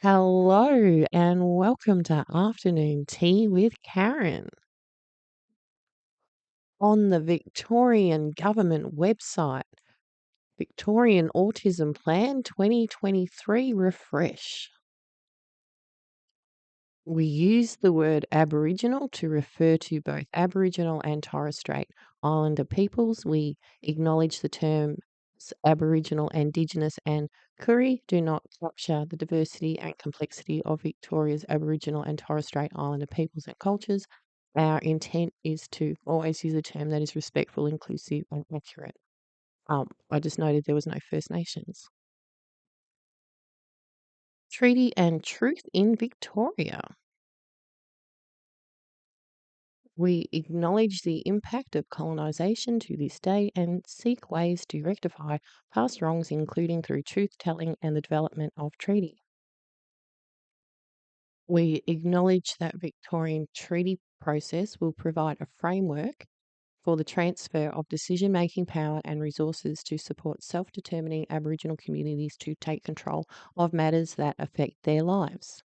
Hello and welcome to Afternoon Tea with Karen. On the Victorian Government website, Victorian Autism Plan 2023 Refresh. We use the word Aboriginal to refer to both Aboriginal and Torres Strait Islander peoples. We acknowledge the terms Aboriginal, Indigenous and Koori do not capture the diversity and complexity of Victoria's Aboriginal and Torres Strait Islander peoples and cultures. Our intent is to always use a term that is respectful, inclusive and accurate. I just noted there was no First Nations. Treaty and Truth in Victoria. We acknowledge the impact of colonisation to this day and seek ways to rectify past wrongs, including through truth-telling and the development of treaty. We acknowledge that Victorian treaty process will provide a framework for the transfer of decision-making power and resources to support self-determining Aboriginal communities to take control of matters that affect their lives.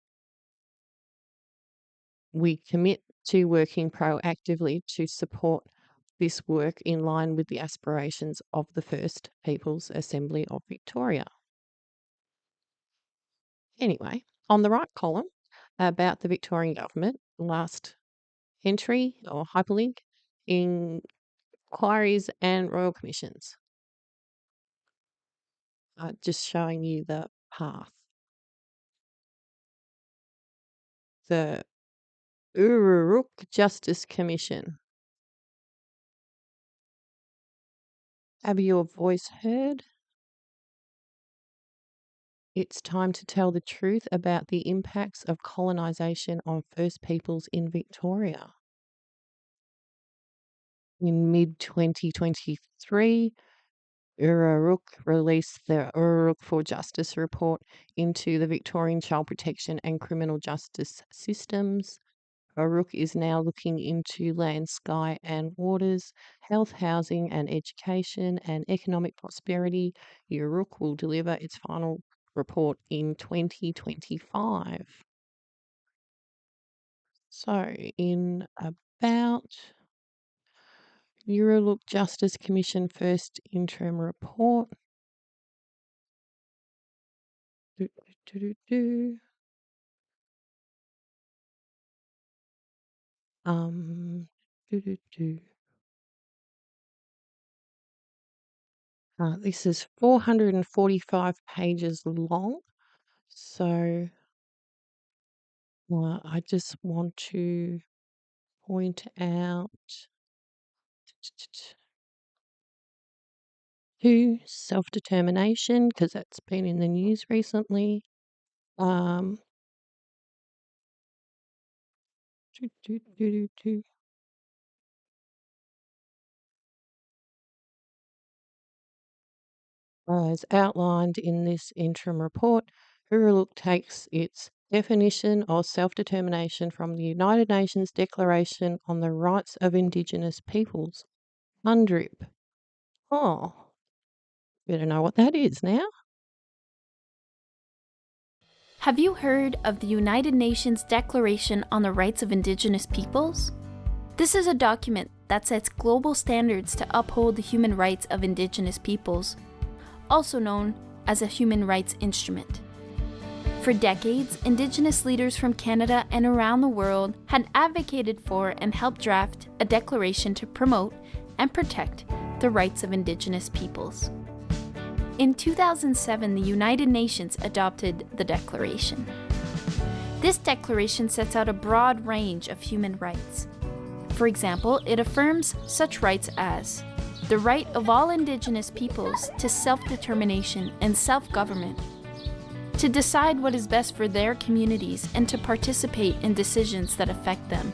We commit to working proactively to support this work in line with the aspirations of the First Peoples Assembly of Victoria. Anyway, on the right column, about the Victorian Government, last entry or hyperlink, inquiries and royal commissions. Just showing you the path. The Ururuk Justice Commission. Have your voice heard? It's time to tell the truth about the impacts of colonisation on First Peoples in Victoria. In mid-2023, Ururuk released the Ururuk for Justice report into the Victorian Child Protection and Criminal Justice systems. Ururuk is now looking into land, sky and waters, health, housing and education and economic prosperity. Ururuk will deliver its final report in 2025. So in about Ururuk Justice Commission first interim report. This is 445 pages long. So I just want to point out to self-determination, because that's been in the news recently. As outlined in this interim report, Ururuk takes its definition of self-determination from the United Nations Declaration on the Rights of Indigenous Peoples, UNDRIP. Oh, better know what that is now. Have you heard of the United Nations Declaration on the Rights of Indigenous Peoples? This is a document that sets global standards to uphold the human rights of Indigenous peoples, also known as a human rights instrument. For decades, Indigenous leaders from Canada and around the world had advocated for and helped draft a declaration to promote and protect the rights of Indigenous peoples. In 2007, the United Nations adopted the Declaration. This declaration sets out a broad range of human rights. For example, it affirms such rights as the right of all Indigenous peoples to self-determination and self-government, to decide what is best for their communities and to participate in decisions that affect them,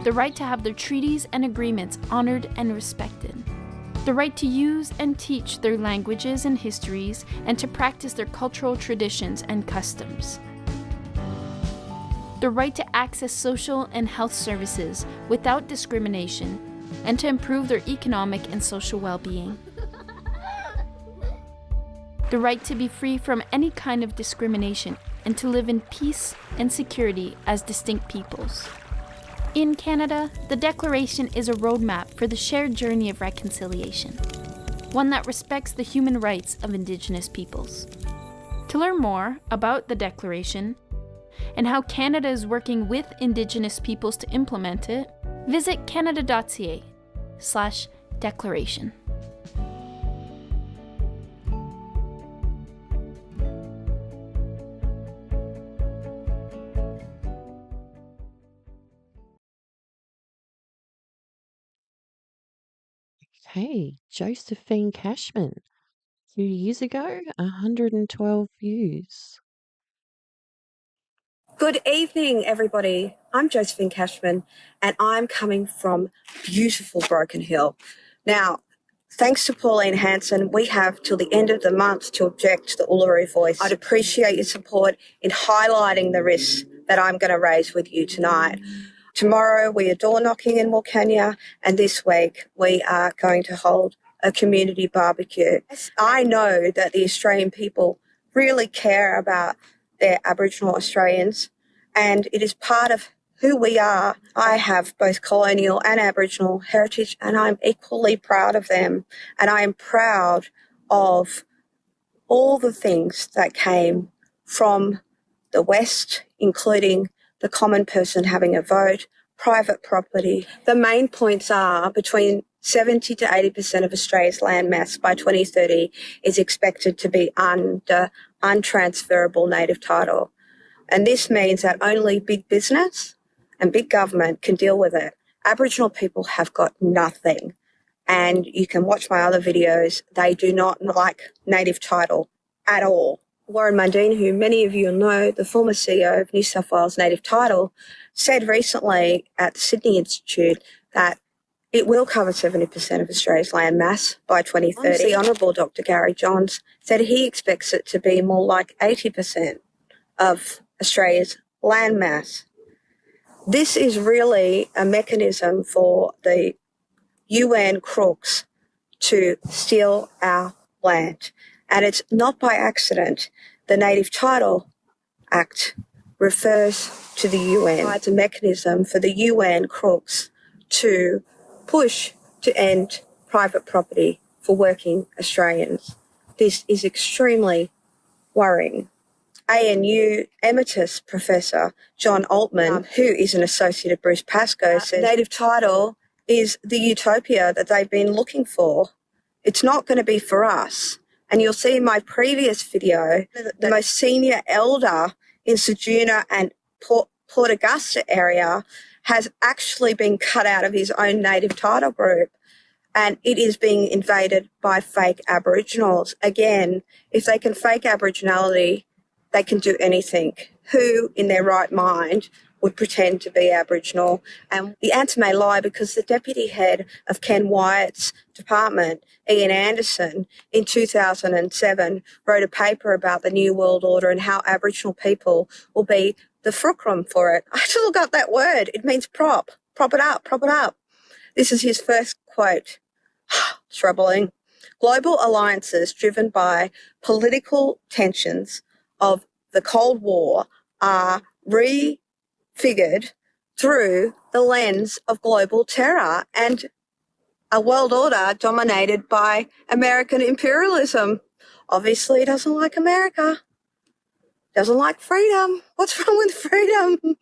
the right to have their treaties and agreements honored and respected, the right to use and teach their languages and histories and to practice their cultural traditions and customs, the right to access social and health services without discrimination and to improve their economic and social well-being, the right to be free from any kind of discrimination and to live in peace and security as distinct peoples. In Canada, the Declaration is a roadmap for the shared journey of reconciliation, one that respects the human rights of Indigenous peoples. To learn more about the Declaration and how Canada is working with Indigenous peoples to implement it, visit canada.ca/declaration. Hey, Josephine Cashman. A few years ago, 112 views. Good evening, everybody. I'm Josephine Cashman, and I'm coming from beautiful Broken Hill. Now, thanks to Pauline Hanson, we have till the end of the month to object to the Uluru Voice. I'd appreciate your support in highlighting the risks that I'm going to raise with you tonight. Tomorrow, we are door knocking in Wilcannia, and this week, we are going to hold a community barbecue. I know that the Australian people really care about their Aboriginal Australians, and it is part of who we are. I have both colonial and Aboriginal heritage, and I'm equally proud of them. And I am proud of all the things that came from the West, including the common person having a vote, private property. The main points are between 70 to 80% of Australia's land mass by 2030 is expected to be under untransferable native title. And this means that only big business and big government can deal with it. Aboriginal people have got nothing. And you can watch my other videos. They do not like native title at all. Warren Mundine, who many of you know, the former CEO of New South Wales Native Title, said recently at the Sydney Institute that it will cover 70% of Australia's land mass by 2030. The Honourable Dr. Gary Johns said he expects it to be more like 80% of Australia's land mass. This is really a mechanism for the UN crooks to steal our land. And it's not by accident. The Native Title Act refers to the UN. It's a mechanism for the UN crooks to push to end private property for working Australians. This is extremely worrying. ANU Emeritus Professor John Altman, who is an associate of Bruce Pascoe, says native title is the utopia that they've been looking for. It's not going to be for us. And you'll see in my previous video, the most senior elder in Ceduna and Port Augusta area has actually been cut out of his own native title group, and it is being invaded by fake Aboriginals. Again, if they can fake Aboriginality, they can do anything. Who in their right mind would pretend to be Aboriginal? And the answer may lie because the deputy head of Ken Wyatt's department, Ian Anderson, in 2007 wrote a paper about the New World Order and how Aboriginal people will be the fulcrum for it. I had to look up that word. It means prop. Prop it up, prop it up. This is his first quote. Troubling. Global alliances driven by political tensions of the Cold War are refigured through the lens of global terror and a world order dominated by American imperialism. Obviously, he doesn't like America. Doesn't like freedom. What's wrong with freedom?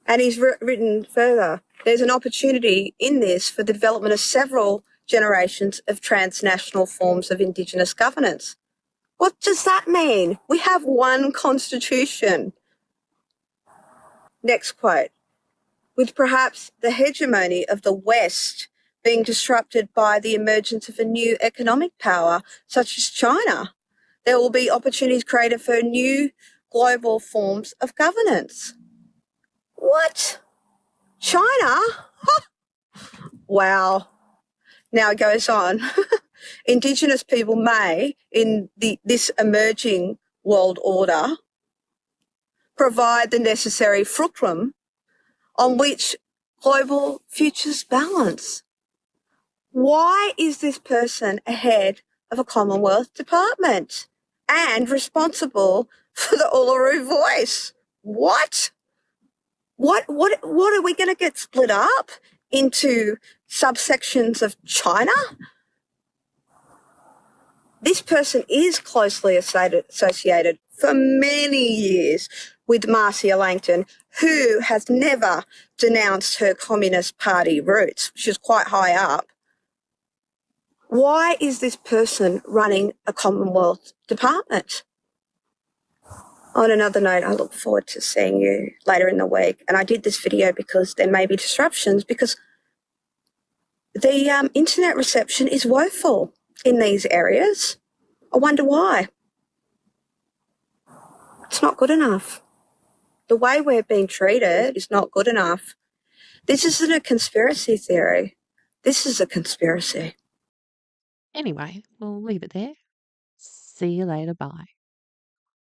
And he's written further, there's an opportunity in this for the development of several generations of transnational forms of Indigenous governance. What does that mean? We have one constitution. Next quote. With perhaps the hegemony of the West being disrupted by the emergence of a new economic power such as China, there will be opportunities created for new global forms of governance. What? China? Wow. Now it goes on. Indigenous people may, in this emerging world order, provide the necessary fulcrum on which global futures balance. Why is this person a head of a Commonwealth department and responsible for the Uluru Voice? What? What are we going to get split up into subsections of China? This person is closely associated for many years with Marcia Langton, who has never denounced her Communist Party roots. She's quite high up. Why is this person running a Commonwealth department? On another note, I look forward to seeing you later in the week. And I did this video because there may be disruptions, because the internet reception is woeful in these areas. I wonder why. It's not good enough. The way we're being treated is not good enough. This isn't a conspiracy theory. This is a conspiracy. Anyway, we'll leave it there. See you later. Bye.